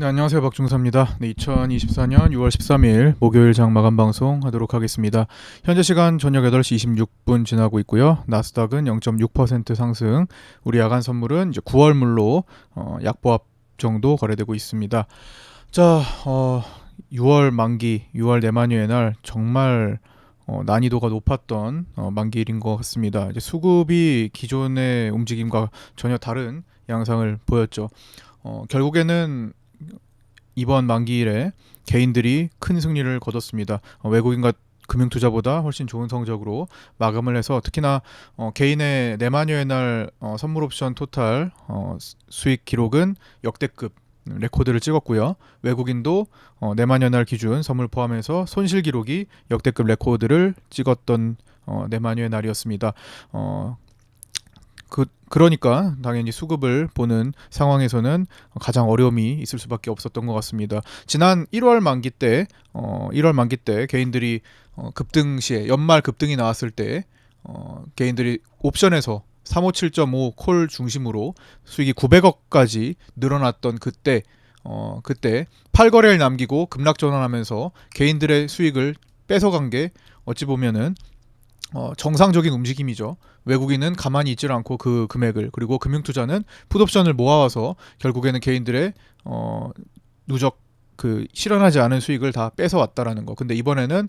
네, 안녕하세요. 박중사입니다. 네, 2024년 6월 13일 목요일 장 마감 방송 하도록 하겠습니다. 현재 시간 저녁 8시 26분 지나고 있고요. 나스닥은 0.6% 상승, 우리 야간 선물은 이제 9월물로 약보합 정도 거래되고 있습니다. 자, 6월 만기, 6월 내만휴의 날 정말 난이도가 높았던 만기일인 것 같습니다. 이제 수급이 기존의 움직임과 전혀 다른 양상을 보였죠. 결국에는 이번 만기일에 개인들이 큰 승리를 거뒀습니다. 외국인과 금융투자보다 훨씬 좋은 성적으로 마감을 해서 특히나 개인의 내만여의 날 선물 옵션 토탈 수익 기록은 역대급 레코드를 찍었고요. 외국인도 내만여의 날 기준 선물 포함해서 손실 기록이 역대급 레코드를 찍었던 내만여의 날이었습니다. 그러니까 당연히 수급을 보는 상황에서는 가장 어려움이 있을 수밖에 없었던 것 같습니다. 지난 1월 만기 때 개인들이 급등 시에 연말 급등이 나왔을 때 개인들이 옵션에서 357.5 콜 중심으로 수익이 900억까지 늘어났던 그때 8거래일 남기고 급락 전환하면서 개인들의 수익을 뺏어간 게 어찌 보면은 정상적인 움직임이죠. 외국인은 가만히 있질 않고 그 금액을, 그리고 금융투자는 풋옵션을 모아와서 결국에는 개인들의 누적 그 실현하지 않은 수익을 다 뺏어왔다라는 거. 근데 이번에는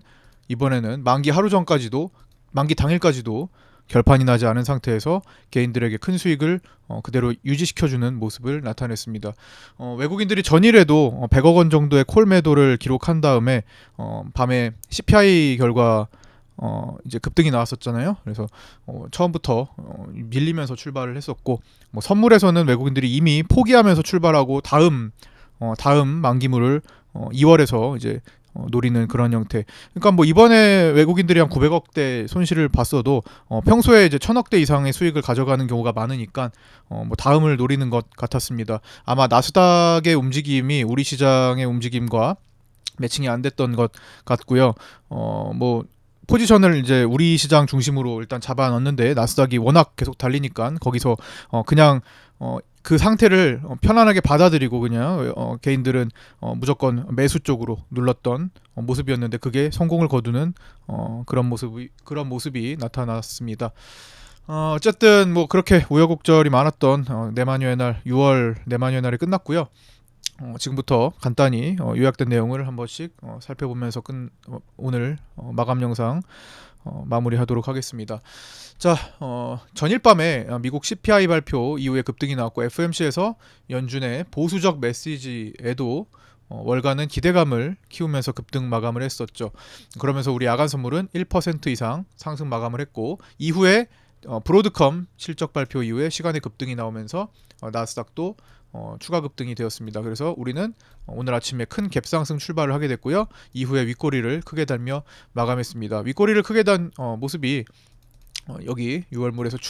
만기 하루 전까지도, 만기 당일까지도 결판이 나지 않은 상태에서 개인들에게 큰 수익을 그대로 유지시켜주는 모습을 나타냈습니다. 외국인들이 전일에도 100억 원 정도의 콜 매도를 기록한 다음에 밤에 CPI 결과 이제 급등이 나왔었잖아요. 그래서 처음부터 밀리면서 출발을 했었고, 뭐 선물에서는 외국인들이 이미 포기하면서 출발하고 다음 만기물을 2월에서 이제 노리는 그런 형태. 그러니까 뭐 이번에 외국인들이 한 900억대 손실을 봤어도 평소에 이제 1000억대 이상의 수익을 가져가는 경우가 많으니까 뭐 다음을 노리는 것 같았습니다. 아마 나스닥의 움직임이 우리 시장의 움직임과 매칭이 안 됐던 것 같고요. 뭐 포지션을 이제 우리 시장 중심으로 일단 잡아 넣었는데 나스닥이 워낙 계속 달리니까 거기서 그냥 그 상태를 편안하게 받아들이고 그냥 개인들은 무조건 매수 쪽으로 눌렀던 모습이었는데, 그게 성공을 거두는 그런 모습이 나타났습니다. 어쨌든 뭐 그렇게 우여곡절이 많았던 내만휴의 날, 6월 내만휴의 날이 끝났고요. 지금부터 간단히 요약된 내용을 한 번씩 살펴보면서 오늘 마감 영상 마무리하도록 하겠습니다. 자, 전일 밤에 미국 CPI 발표 이후에 급등이 나왔고, FMC에서 연준의 보수적 메시지에도 월가는 기대감을 키우면서 급등 마감을 했었죠. 그러면서 우리 야간 선물은 1% 이상 상승 마감을 했고, 이후에 브로드컴 실적 발표 이후에 시간의 급등이 나오면서 나스닥도 추가 급등이 되었습니다. 그래서 우리는 오늘 아침에 큰 갭상승 출발을 하게 됐고요. 이후에 윗꼬리를 크게 달며 마감했습니다. 윗꼬리를 크게 단 모습이 여기 6월물에서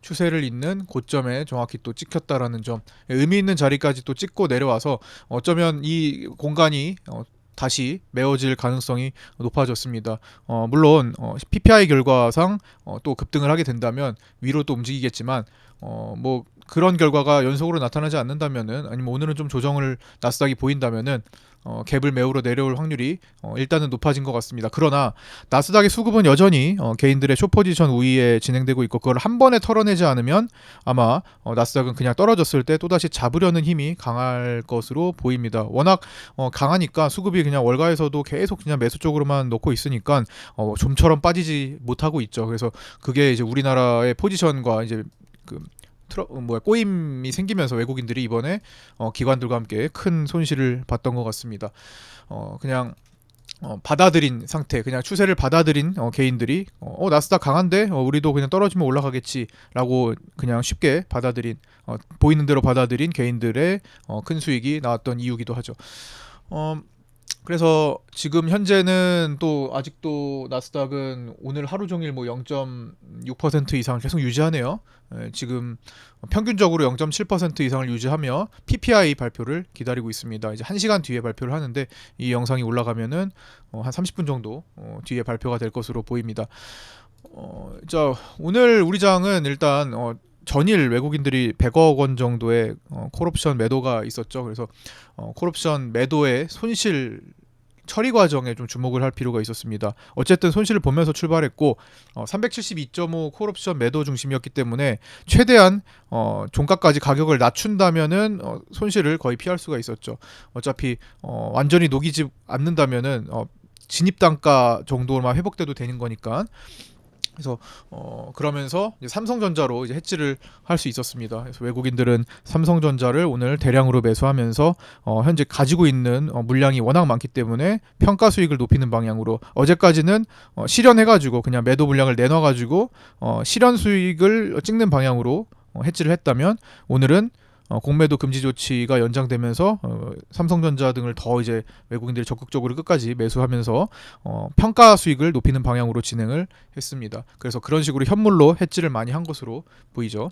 추세를 잇는 고점에 정확히 또 찍혔다라는 점, 의미 있는 자리까지 또 찍고 내려와서 어쩌면 이 공간이 다시 메워질 가능성이 높아졌습니다. 물론 PPI 결과상 또 급등을 하게 된다면 위로 또 움직이겠지만, 뭐 그런 결과가 연속으로 나타나지 않는다면은, 아니면 오늘은 좀 조정을 나스닥이 보인다면은 갭을 메우러 내려올 확률이 일단은 높아진 것 같습니다. 그러나 나스닥의 수급은 여전히 개인들의 숏포지션 우위에 진행되고 있고, 그걸 한 번에 털어내지 않으면 아마 나스닥은 그냥 떨어졌을 때 또다시 잡으려는 힘이 강할 것으로 보입니다. 워낙 강하니까 수급이 그냥 월가에서도 계속 그냥 매수 쪽으로만 놓고 있으니까 좀처럼 빠지지 못하고 있죠. 그래서 그게 이제 우리나라의 포지션과 이제 그 꼬임이 생기면서 외국인들이 이번에 기관들과 함께 큰 손실을 봤던 것 같습니다. 그냥 받아들인 상태, 그냥 추세를 받아들인 개인들이 나스닥 강한데 우리도 그냥 떨어지면 올라가겠지라고 그냥 쉽게 받아들인, 보이는 대로 받아들인 개인들의 큰 수익이 나왔던 이유기도 하죠. 그래서 지금 현재는 또 아직도 나스닥은 오늘 하루 종일 뭐 0.6% 이상을 계속 유지하네요. 지금 평균적으로 0.7% 이상을 유지하며 PPI 발표를 기다리고 있습니다. 이제 1시간 뒤에 발표를 하는데, 이 영상이 올라가면은 한 30분 정도 뒤에 발표가 될 것으로 보입니다. 자, 오늘 우리 장은 일단 전일 외국인들이 100억 원 정도의 콜옵션 매도가 있었죠. 그래서 콜옵션 매도의 손실 처리 과정에 좀 주목을 할 필요가 있었습니다. 어쨌든 손실을 보면서 출발했고 372.5 콜옵션 매도 중심이었기 때문에 최대한 종가까지 가격을 낮춘다면은 손실을 거의 피할 수가 있었죠. 어차피 완전히 녹이지 않는다면은 진입 단가 정도만 회복돼도 되는 거니까. 그래서 그러면서 이제 삼성전자로 이제 해지를 할 수 있었습니다. 그래서 외국인들은 삼성전자를 오늘 대량으로 매수하면서 현재 가지고 있는 물량이 워낙 많기 때문에 평가 수익을 높이는 방향으로, 어제까지는 실현해가지고 그냥 매도 물량을 내놔가지고 실현 수익을 찍는 방향으로 해지를 했다면, 오늘은 공매도 금지 조치가 연장되면서 삼성전자 등을 더 이제 외국인들이 적극적으로 끝까지 매수하면서 평가 수익을 높이는 방향으로 진행을 했습니다. 그래서 그런 식으로 현물로 해지를 많이 한 것으로 보이죠.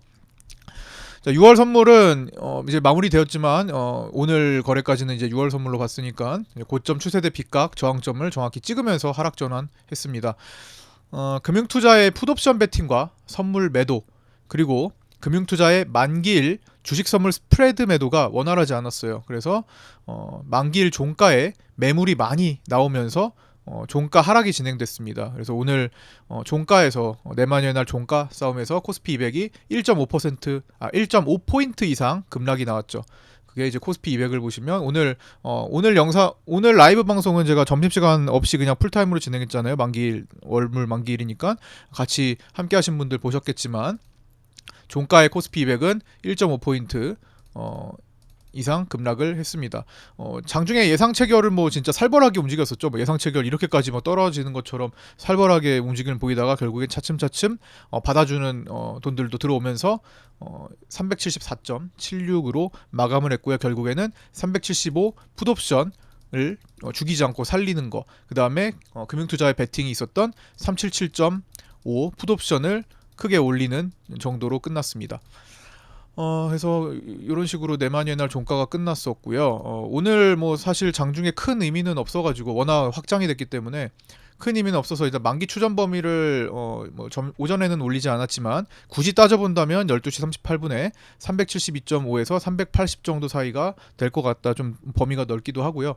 자, 6월 선물은 이제 마무리되었지만 오늘 거래까지는 이제 6월 선물로 봤으니까 고점 추세대 빗각 저항점을 정확히 찍으면서 하락 전환했습니다. 금융투자의 풋옵션 베팅과 선물 매도, 그리고 금융투자의 만기일 주식 선물 스프레드 매도가 원활하지 않았어요. 그래서 만기일 종가에 매물이 많이 나오면서 종가 하락이 진행됐습니다. 그래서 오늘 종가에서 내만여의 날 종가 싸움에서 코스피 200이 1.5포인트 이상 급락이 나왔죠. 그게 이제 코스피 200을 보시면 오늘 라이브 방송은 제가 점심시간 없이 그냥 풀타임으로 진행했잖아요. 만기일, 월물 만기일이니까 같이 함께 하신 분들 보셨겠지만, 종가의 코스피 200은 1.5포인트 이상 급락을 했습니다. 장중에 예상 체결을 뭐 진짜 살벌하게 움직였었죠. 뭐 예상 체결 이렇게까지 뭐 떨어지는 것처럼 살벌하게 움직임을 보이다가 결국에 차츰차츰 받아주는 돈들도 들어오면서 374.76으로 마감을 했고요. 결국에는 375 풋옵션을 죽이지 않고 살리는 거, 그 다음에 금융투자의 베팅이 있었던 377.5 풋옵션을 크게 올리는 정도로 끝났습니다. 그래서 이런 식으로 내만여의 날 종가가 끝났었고요. 오늘 뭐 사실 장중에 큰 의미는 없어가지고, 워낙 확장이 됐기 때문에 큰 의미는 없어서 일단 만기 추전 범위를 오전에는 올리지 않았지만, 굳이 따져본다면 12시 38분에 372.5에서 380 정도 사이가 될 것 같다. 좀 범위가 넓기도 하고요.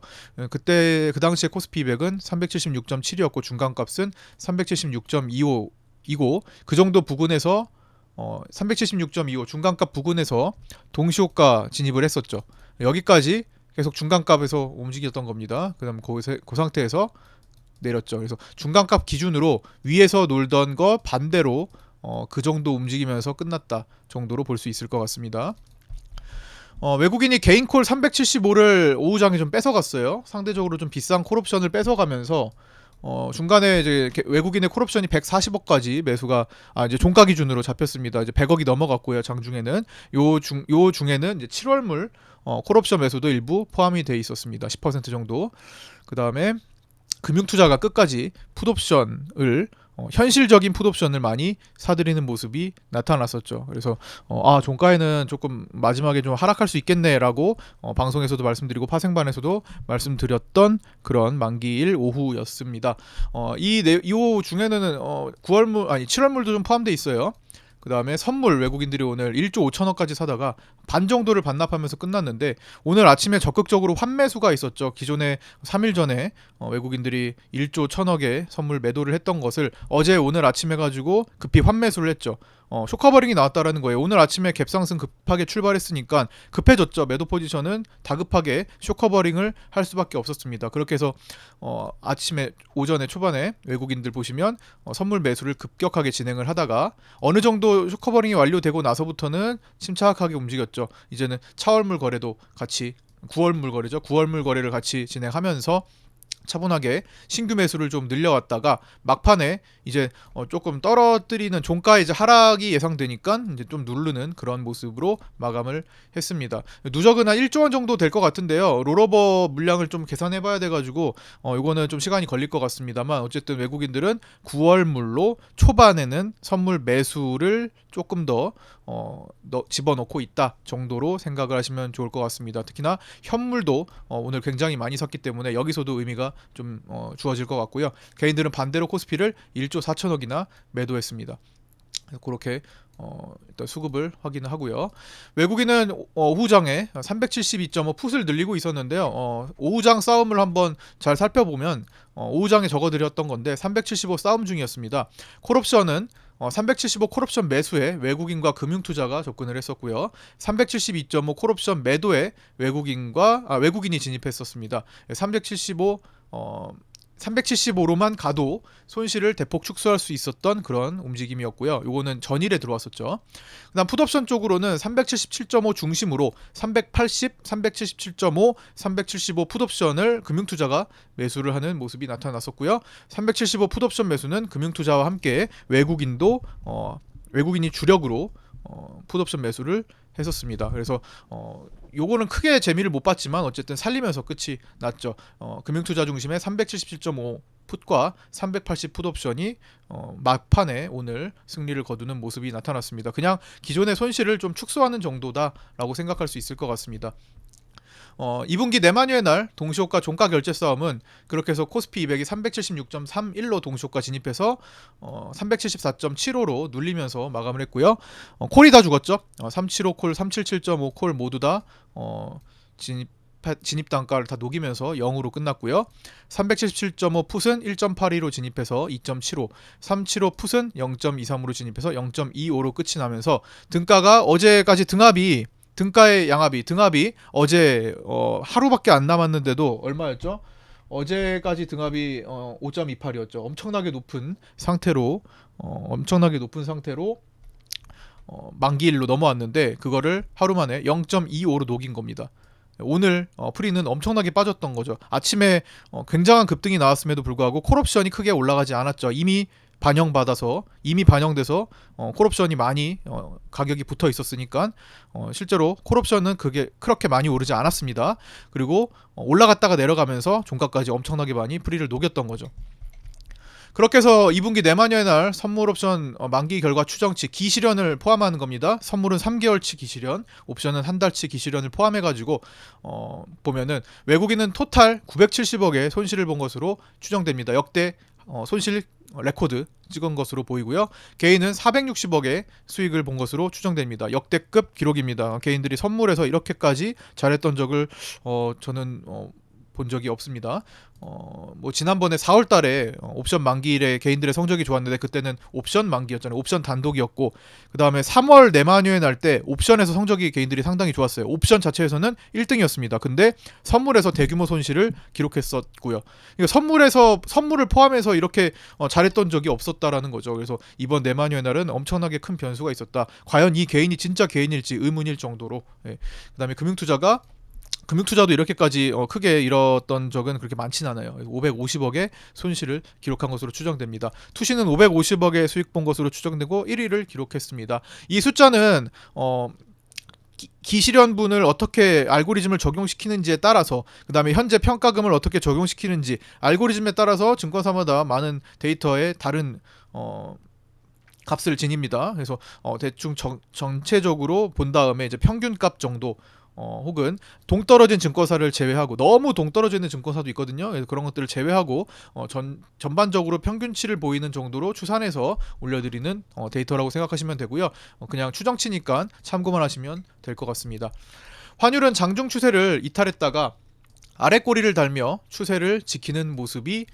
그때 그 당시에 코스피 200은 376.7이었고 중간값은 376.25 이고, 그 정도 부근에서 376.25 중간값 부근에서 동시호가 진입을 했었죠. 여기까지 계속 중간값에서 움직였던 겁니다. 그다음 그 상태에서 내렸죠. 그래서 중간값 기준으로 위에서 놀던 거 반대로 그 정도 움직이면서 끝났다 정도로 볼 수 있을 것 같습니다. 외국인이 개인콜 375를 오후장에 좀 뺏어갔어요. 상대적으로 좀 비싼 콜옵션을 뺏어가면서 중간에 이제 외국인의 콜옵션이 140억까지 매수가 이제 종가 기준으로 잡혔습니다. 이제 100억이 넘어갔고요. 장중에는 요 중에는 이제 7월물 콜옵션 매수도 일부 포함이 돼 있었습니다. 10% 정도. 그 다음에 금융투자가 끝까지 풋옵션을 현실적인 풋옵션을 많이 사들이는 모습이 나타났었죠. 그래서 종가에는 조금 마지막에 좀 하락할 수 있겠네라고 방송에서도 말씀드리고 파생반에서도 말씀드렸던 그런 만기일 오후였습니다. 이 중에는 7월물도 좀 포함되어 있어요. 그 다음에 선물, 외국인들이 오늘 1조 5천억까지 사다가 반 정도를 반납하면서 끝났는데, 오늘 아침에 적극적으로 환매수가 있었죠. 기존에 3일 전에 외국인들이 1조 1천억의 선물 매도를 했던 것을 어제 오늘 아침에 가지고 급히 환매수를 했죠. 쇼커버링이 나왔다라는 거예요. 오늘 아침에 갭상승 급하게 출발했으니까 급해졌죠. 매도 포지션은 다급하게 쇼커버링을 할 수밖에 없었습니다. 그렇게 해서 아침에 오전에 초반에 외국인들 보시면 선물 매수를 급격하게 진행을 하다가 어느 정도 쇼커버링이 완료되고 나서부터는 침착하게 움직였죠. 이제는 차월물 거래도 같이 9월물 거래죠. 9월물 거래를 같이 진행하면서 차분하게 신규 매수를 좀 늘려왔다가 막판에 이제 조금 떨어뜨리는 종가 이제 하락이 예상되니까 이제 좀 누르는 그런 모습으로 마감을 했습니다. 누적은 한 1조 원 정도 될 것 같은데요. 롤오버 물량을 좀 계산해봐야 돼가지고 이거는 좀 시간이 걸릴 것 같습니다만, 어쨌든 외국인들은 9월물로 초반에는 선물 매수를 조금 더 집어넣고 있다 정도로 생각을 하시면 좋을 것 같습니다. 특히나 현물도 오늘 굉장히 많이 샀기 때문에 여기서도 의미가 좀 주어질 것 같고요. 개인들은 반대로 코스피를 1조 4천억이나 매도했습니다. 그렇게 일단 수급을 확인하고요. 외국인은 오후장에 372.5 풋을 늘리고 있었는데요. 오후장 싸움을 한번 잘 살펴보면 오후장에 적어드렸던 건데 375 싸움 중이었습니다. 콜옵션은 375 콜옵션 매수에 외국인과 금융투자가 접근을 했었고요. 372.5 콜옵션 매도에 외국인이 진입했었습니다. 375로만 가도 손실을 대폭 축소할 수 있었던 그런 움직임이었고요. 요거는 전일에 들어왔었죠. 그다음 풋옵션 쪽으로는 377.5 중심으로 380, 377.5, 375 풋옵션을 금융투자가 매수를 하는 모습이 나타났었고요. 375 풋옵션 매수는 금융투자와 함께 외국인이 주력으로 풋옵션 매수를 했었습니다. 그래서 요거는 크게 재미를 못 봤지만 어쨌든 살리면서 끝이 났죠. 금융투자 중심의 377.5 풋과 380 풋옵션이 막판에 오늘 승리를 거두는 모습이 나타났습니다. 그냥 기존의 손실을 좀 축소하는 정도다라고 생각할 수 있을 것 같습니다. 2분기 내만휴의 날 동시호가 종가 결제 싸움은 그렇게 해서 코스피 200이 376.31로 동시호가 진입해서 374.75로 눌리면서 마감을 했고요. 콜이 다 죽었죠. 375콜, 377.5콜 모두 다 진입 단가를 다 녹이면서 0으로 끝났고요. 377.5 풋은 1.82로 진입해서 2.75, 375 풋은 0.23으로 진입해서 0.25로 끝이 나면서 등가가 어제까지 등가의 등합이 어제 하루밖에 안 남았는데도 얼마였죠? 어제까지 등합이 5.28이었죠. 엄청나게 높은 상태로 만기일로 넘어왔는데 그거를 하루 만에 0.25로 녹인 겁니다. 오늘 프리는 엄청나게 빠졌던 거죠. 아침에 굉장한 급등이 나왔음에도 불구하고 콜옵션이 크게 올라가지 않았죠. 이미 반영돼서 콜옵션이 많이 가격이 붙어 있었으니까 실제로 콜옵션은 그게 그렇게 많이 오르지 않았습니다. 그리고 올라갔다가 내려가면서 종가까지 엄청나게 많이 프리를 녹였던 거죠. 그렇게 해서 2분기 내만여의 날 선물 옵션 만기 결과 추정치 기실현을 포함하는 겁니다. 선물은 3개월치 기실현, 옵션은 한 달치 기실현을 포함해가지고 보면은 외국인은 토탈 970억의 손실을 본 것으로 추정됩니다. 역대 손실 레코드 찍은 것으로 보이고요. 개인은 460억의 수익을 본 것으로 추정됩니다. 역대급 기록입니다. 개인들이 선물에서 이렇게까지 잘했던 적을 저는 본 적이 없습니다. 뭐 지난번에 4월달에 옵션 만기일에 개인들의 성적이 좋았는데 그때는 옵션 만기였잖아요. 옵션 단독이었고 그 다음에 3월 내만휴에 날 때 옵션에서 성적이 개인들이 상당히 좋았어요. 옵션 자체에서는 1등이었습니다. 근데 선물에서 대규모 손실을 기록했었고요. 그러니까 선물을 포함해서 이렇게 잘했던 적이 없었다라는 거죠. 그래서 이번 내만휴의 날은 엄청나게 큰 변수가 있었다. 과연 이 개인이 진짜 개인일지 의문일 정도로. 예. 그 다음에 금융투자도 이렇게까지 크게 잃었던 적은 그렇게 많진 않아요. 550억의 손실을 기록한 것으로 추정됩니다. 투시는 550억의 수익 본 것으로 추정되고 1위를 기록했습니다. 이 숫자는 기실현분을 어떻게 알고리즘을 적용시키는지에 따라서 그 다음에 현재 평가금을 어떻게 적용시키는지 알고리즘에 따라서 증권사마다 많은 데이터에 다른 값을 지닙니다. 그래서 대충 전체적으로 본 다음에 이제 평균값 정도 혹은 동떨어진 증권사를 제외하고 너무 동떨어져 있는 증권사도 있거든요. 그래서 그런 것들을 제외하고 전반적으로 평균치를 보이는 정도로 추산해서 올려드리는 데이터라고 생각하시면 되고요. 그냥 추정치니까 참고만 하시면 될 것 같습니다. 환율은 장중 추세를 이탈했다가 아래 꼬리를 달며 추세를 지키는 모습이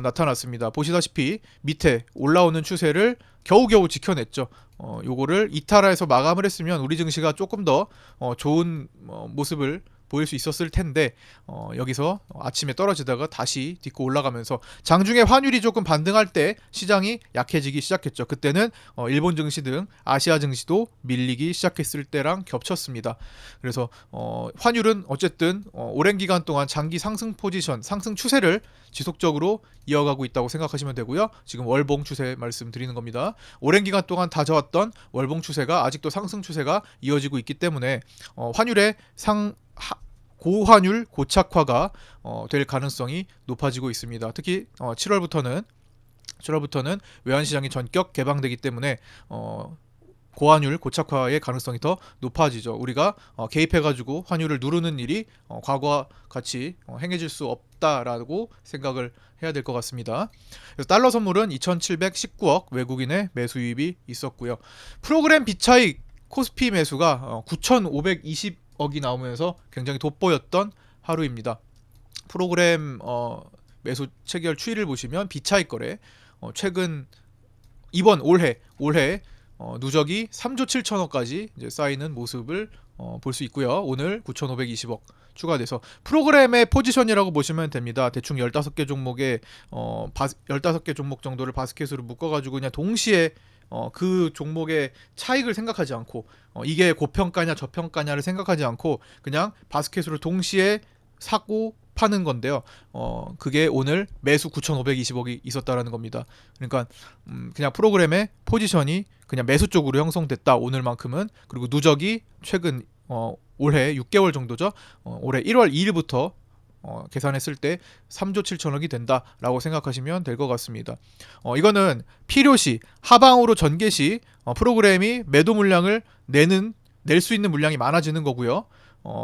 나타났습니다. 보시다시피 밑에 올라오는 추세를 겨우겨우 지켜냈죠. 요거를 이탈해서 마감을 했으면 우리 증시가 조금 더 좋은 모습을 보일 수 있었을 텐데 여기서 아침에 떨어지다가 다시 딛고 올라가면서 장중에 환율이 조금 반등할 때 시장이 약해지기 시작했죠. 그때는 일본 증시 등 아시아 증시도 밀리기 시작했을 때랑 겹쳤습니다. 그래서 환율은 어쨌든 오랜 기간 동안 장기 상승 포지션, 상승 추세를 지속적으로 이어가고 있다고 생각하시면 되고요. 지금 월봉 추세 말씀드리는 겁니다. 오랜 기간 동안 다져왔던 월봉 추세가 아직도 상승 추세가 이어지고 있기 때문에 환율의 고환율 고착화가 될 가능성이 높아지고 있습니다. 특히 7월부터는 외환시장이 전격 개방되기 때문에 고환율 고착화의 가능성이 더 높아지죠. 우리가 개입해가지고 환율을 누르는 일이 과거와 같이 행해질 수 없다라고 생각을 해야 될 것 같습니다. 그래서 달러 선물은 2,719억 외국인의 매수 유입이 있었고요. 프로그램 비차익 코스피 매수가 9,520억이 나오면서 굉장히 돋보였던 하루입니다. 프로그램 매수 체결 추이를 보시면 비차익 거래 최근 이번 올해 누적이 3조 7천억까지 이제 쌓이는 모습을 볼 수 있고요. 오늘 9,520억 추가돼서 프로그램의 포지션이라고 보시면 됩니다. 대충 15개 종목에 15개 종목 정도를 바스켓으로 묶어가지고 그냥 동시에 그 종목의 차익을 생각하지 않고 이게 고평가냐 저평가냐를 생각하지 않고 그냥 바스켓으로 동시에 사고 파는 건데요. 그게 오늘 매수 9,520억이 있었다라는 겁니다. 그러니까 그냥 프로그램의 포지션이 그냥 매수 쪽으로 형성됐다 오늘만큼은. 그리고 누적이 최근 올해 6개월 정도죠. 올해 1월 2일부터 계산했을 때 3조 7천억이 된다라고 생각하시면 될 것 같습니다. 이거는 필요시 하방으로 전개 시 프로그램이 매도 물량을 낼 수 있는 물량이 많아지는 거고요.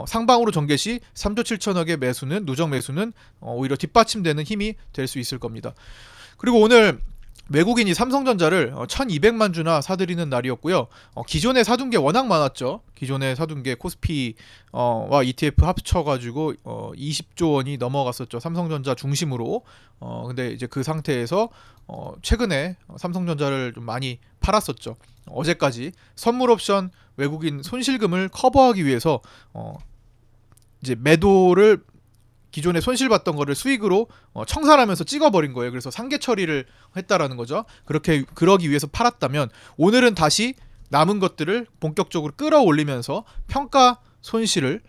상방으로 전개 시 3조 7천억의 매수는 누적 매수는 오히려 뒷받침되는 힘이 될 수 있을 겁니다. 그리고 오늘 외국인이 삼성전자를 1200만 주나 사들이는 날이었고요. 기존에 사둔 게 워낙 많았죠. 기존에 사둔 게 코스피와 ETF 합쳐가지고 20조 원이 넘어갔었죠. 삼성전자 중심으로. 근데 이제 그 상태에서 최근에 삼성전자를 좀 많이 팔았었죠. 어제까지 선물 옵션 외국인 손실금을 커버하기 위해서 이제 매도를 기존에 손실봤던 거를 수익으로 청산하면서 찍어버린 거예요. 그래서 상계 처리를 했다라는 거죠. 그러기 위해서 팔았다면 오늘은 다시 남은 것들을 본격적으로 끌어올리면서 평가 손실을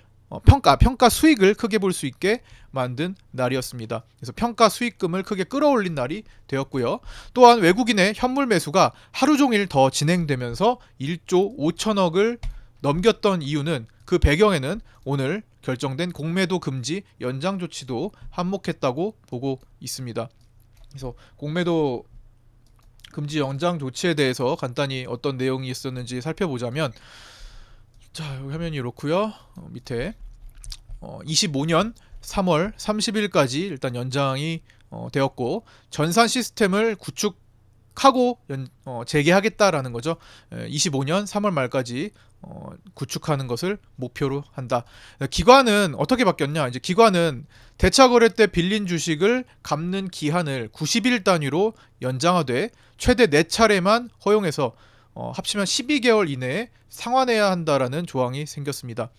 평가 수익을 크게 볼 수 있게 만든 날이었습니다. 그래서 평가 수익금을 크게 끌어올린 날이 되었고요. 또한 외국인의 현물 매수가 하루 종일 더 진행되면서 1조 5천억을 넘겼던 이유는 그 배경에는 오늘 결정된 공매도 금지 연장 조치도 한몫했다고 보고 있습니다. 그래서 공매도 금지 연장 조치에 대해서 간단히 어떤 내용이 있었는지 살펴보자면, 자, 여기 화면이 이렇고요. 밑에 25년 3월 30일까지 일단 연장이 되었고, 전산 시스템을 구축하고 재개하겠다라는 거죠. 25년 3월 말까지 구축하는 것을 목표로 한다. 기관은 어떻게 바뀌었냐? 이제 기관은 대차 거래 때 빌린 주식을 갚는 기한을 90일 단위로 연장하되 최대 4차례만 허용해서 합치면 12개월 이내에 상환해야 한다라는 조항이 생겼습니다.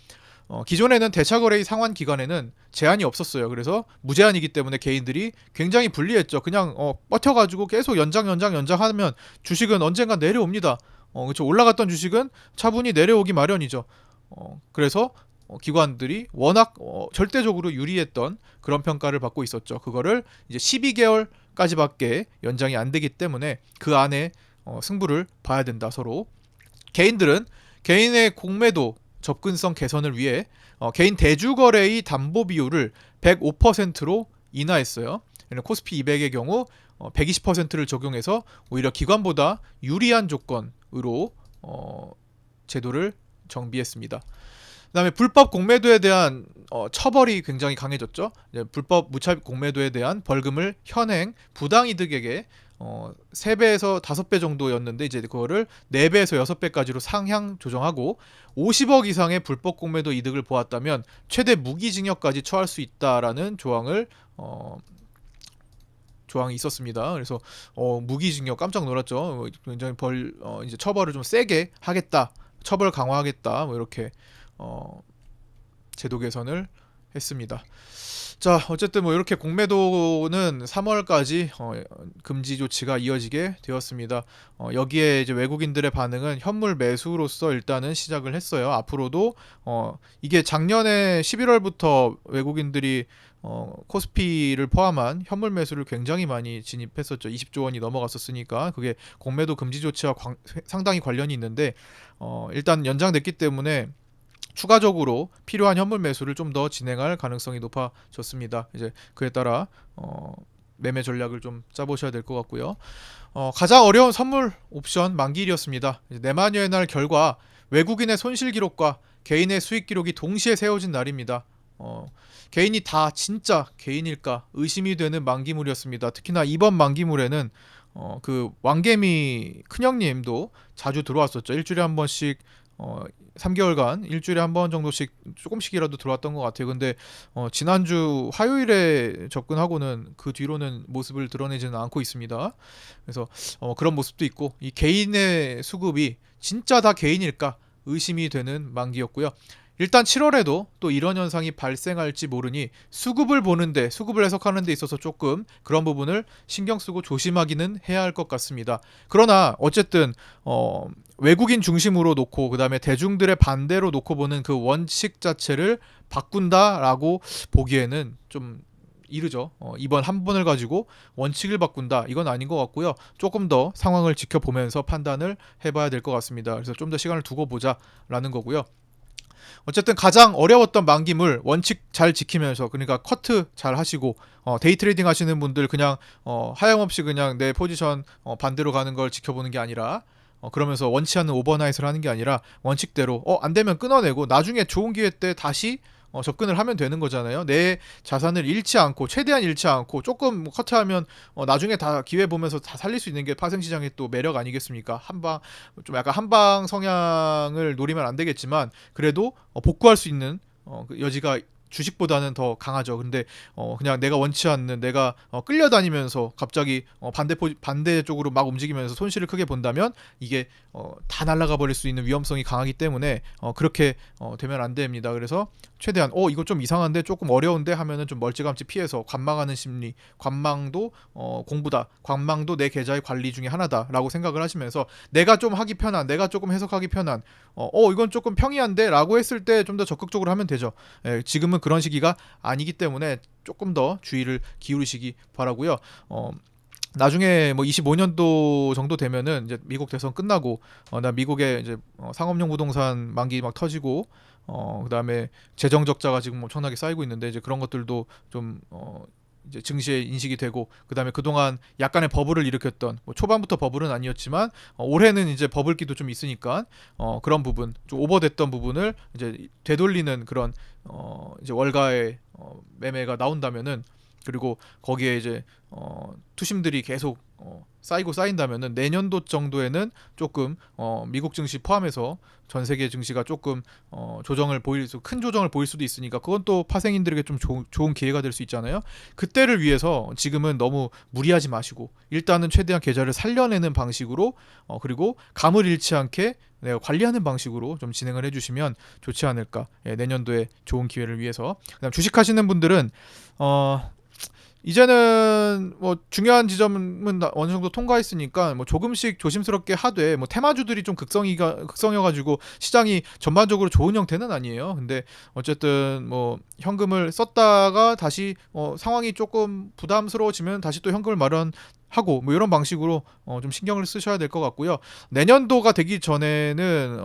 기존에는 대차 거래의 상환 기간에는 제한이 없었어요. 그래서 무제한이기 때문에 개인들이 굉장히 불리했죠. 그냥 버텨가지고 계속 연장하면 주식은 언젠가 내려옵니다. 그렇죠. 올라갔던 주식은 차분히 내려오기 마련이죠. 그래서 기관들이 워낙 절대적으로 유리했던 그런 평가를 받고 있었죠. 그거를 이제 12개월까지밖에 연장이 안 되기 때문에 그 안에 승부를 봐야 된다. 서로 개인들은 개인의 공매도 접근성 개선을 위해 개인 대주거래의 담보 비율을 105%로 인하했어요. 코스피 200의 경우 120%를 적용해서 오히려 기관보다 유리한 조건으로 제도를 정비했습니다. 그다음에 불법 공매도에 대한 처벌이 굉장히 강해졌죠. 불법 무차입 공매도에 대한 벌금을 현행 부당이득에게 3배에서 5배 정도였는데 이제 그거를 4배에서 6배까지로 상향 조정하고 50억 이상의 불법 공매도 이득을 보았다면 최대 무기징역까지 처할 수 있다라는 조항이 있었습니다. 그래서 무기징역 깜짝 놀랐죠. 굉장히 이제 처벌을 좀 세게 하겠다, 처벌 강화하겠다, 뭐 이렇게 제도 개선을 했습니다. 자, 어쨌든 뭐 이렇게 공매도는 3월까지 금지 조치가 이어지게 되었습니다. 여기에 이제 외국인들의 반응은 현물 매수로서 일단은 시작을 했어요. 앞으로도 이게 작년에 11월부터 외국인들이 코스피를 포함한 현물 매수를 굉장히 많이 진입했었죠. 20조 원이 넘어갔었으니까 그게 공매도 금지 조치와 상당히 관련이 있는데 일단 연장됐기 때문에 추가적으로 필요한 현물 매수를 좀 더 진행할 가능성이 높아졌습니다. 이제 그에 따라 매매 전략을 좀 짜보셔야 될 것 같고요. 가장 어려운 선물 옵션 만기일이었습니다. 내마녀의 날 결과 외국인의 손실 기록과 개인의 수익 기록이 동시에 세워진 날입니다. 개인이 다 진짜 개인일까 의심이 되는 만기물이었습니다. 특히나 이번 만기물에는 그 왕개미 큰형님도 자주 들어왔었죠. 일주일에 한 번씩 3개월간 일주일에 한 번 정도씩 조금씩이라도 들어왔던 것 같아요. 근데 지난주 화요일에 접근하고는 그 뒤로는 모습을 드러내지는 않고 있습니다. 그래서 그런 모습도 있고 이 개인의 수급이 진짜 다 개인일까 의심이 되는 만기였고요. 일단 7월에도 또 이런 현상이 발생할지 모르니 수급을 해석하는 데 있어서 조금 그런 부분을 신경 쓰고 조심하기는 해야 할 것 같습니다. 그러나 어쨌든 외국인 중심으로 놓고 그다음에 대중들의 반대로 놓고 보는 그 원칙 자체를 바꾼다라고 보기에는 좀 이르죠. 이번 한 번을 가지고 원칙을 바꾼다 이건 아닌 것 같고요. 조금 더 상황을 지켜보면서 판단을 해봐야 될 것 같습니다. 그래서 좀 더 시간을 두고 보자라는 거고요. 어쨌든 가장 어려웠던 만기물 원칙 잘 지키면서 그러니까 커트 잘 하시고 데이 트레이딩 하시는 분들 그냥 하염없이 그냥 내 포지션 반대로 가는 걸 지켜보는 게 아니라 그러면서 원치 않는 오버나잇을 하는 게 아니라 원칙대로 안 되면 끊어내고 나중에 좋은 기회 때 다시 접근을 하면 되는 거잖아요. 내 자산을 잃지 않고 최대한 잃지 않고 조금 커트하면 나중에 다 기회 보면서 다 살릴 수 있는 게 파생 시장의 또 매력 아니겠습니까? 한방 좀 약간 한방 성향을 노리면 안 되겠지만 그래도 복구할 수 있는 그 여지가 주식보다는 더 강하죠. 근데 그냥 내가 원치 않는 내가 끌려다니면서 갑자기 반대 쪽으로 막 움직이면서 손실을 크게 본다면 이게 다 날아가 버릴 수 있는 위험성이 강하기 때문에 그렇게 되면 안 됩니다. 그래서 최대한 이거 좀 이상한데 조금 어려운데 하면은 좀 멀찌감치 피해서 관망하는 심리, 관망도 공부다. 관망도 내 계좌의 관리 중에 하나다라고 생각을 하시면서 내가 좀 하기 편한, 내가 조금 해석하기 편한 이건 조금 평이한데라고 했을 때 좀 더 적극적으로 하면 되죠. 지금은 그런 시기가 아니기 때문에 조금 더 주의를 기울이시기 바라고요. 나중에 뭐 25년도 정도 되면은 이제 미국 대선 끝나고 나 미국의 이제 상업용 부동산 만기 막 터지고 그다음에 재정 적자가 지금 엄청나게 쌓이고 있는데 이제 그런 것들도 좀 이제 증시에 인식이 되고 그다음에 그동안 약간의 버블을 일으켰던 뭐 초반부터 버블은 아니었지만 올해는 이제 버블기도 좀 있으니까 그런 부분 좀 오버됐던 부분을 이제 되돌리는 그런 이제 월가의 매매가 나온다면은 그리고 거기에 이제 투심들이 계속 쌓이고 쌓인다면은 내년도 정도에는 조금 미국 증시 포함해서 전 세계 증시가 조금 큰 조정을 보일 수도 있으니까 그건 또 파생인들에게 좀 좋은 기회가 될 수 있잖아요. 그때를 위해서 지금은 너무 무리하지 마시고 일단은 최대한 계좌를 살려내는 방식으로 그리고 감을 잃지 않게 내가 관리하는 방식으로 좀 진행을 해주시면 좋지 않을까. 내년도에 좋은 기회를 위해서. 그다음 주식하시는 분들은 이제는 뭐 중요한 지점은 어느 정도 통과했으니까 뭐 조금씩 조심스럽게 하되 뭐 테마주들이 좀 극성이어가지고 시장이 전반적으로 좋은 형태는 아니에요. 근데 어쨌든 뭐 현금을 썼다가 다시 상황이 조금 부담스러워지면 다시 또 현금을 마련하고 뭐 이런 방식으로 좀 신경을 쓰셔야 될 것 같고요. 내년도가 되기 전에는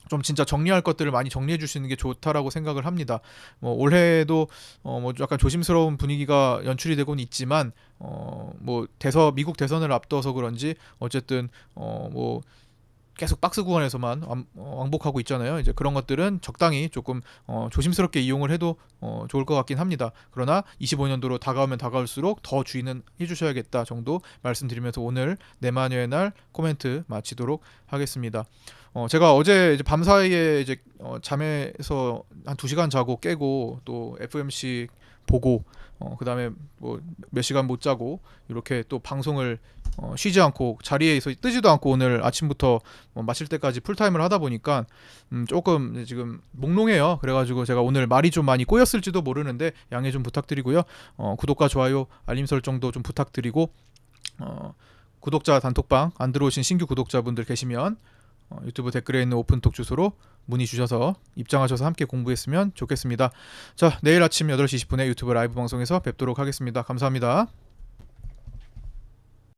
좀 진짜 정리할 것들을 많이 정리해 주시는 게 좋다라고 생각을 합니다. 뭐 올해도 뭐 약간 조심스러운 분위기가 연출이 되고는 있지만 뭐 미국 대선을 앞둬서 그런지 어쨌든 뭐 계속 박스 구간에서만 왕복하고 있잖아요. 이제 그런 것들은 적당히 조금 조심스럽게 이용을 해도 좋을 것 같긴 합니다. 그러나 25년도로 다가오면 다가올수록 더 주의는 해주셔야겠다 정도 말씀드리면서 오늘 내마녀의 날 코멘트 마치도록 하겠습니다. 제가 어제 이제 밤사이에 이제 잠에서 한 2시간 자고 깨고 또 FMC 보고 그다음에 뭐 몇 시간 못 자고 이렇게 또 방송을 쉬지 않고 자리에서 뜨지도 않고 오늘 아침부터 마칠 때까지 풀타임을 하다 보니까 조금 지금 몽롱해요. 그래가지고 제가 오늘 말이 좀 많이 꼬였을지도 모르는데 양해 좀 부탁드리고요. 구독과 좋아요 알림 설정도 좀 부탁드리고 구독자 단톡방 안 들어오신 신규 구독자분들 계시면 유튜브 댓글에 있는 오픈톡 주소로 문의 주셔서 입장하셔서 함께 공부했으면 좋겠습니다. 자, 내일 아침 8시 20분에 유튜브 라이브 방송에서 뵙도록 하겠습니다. 감사합니다.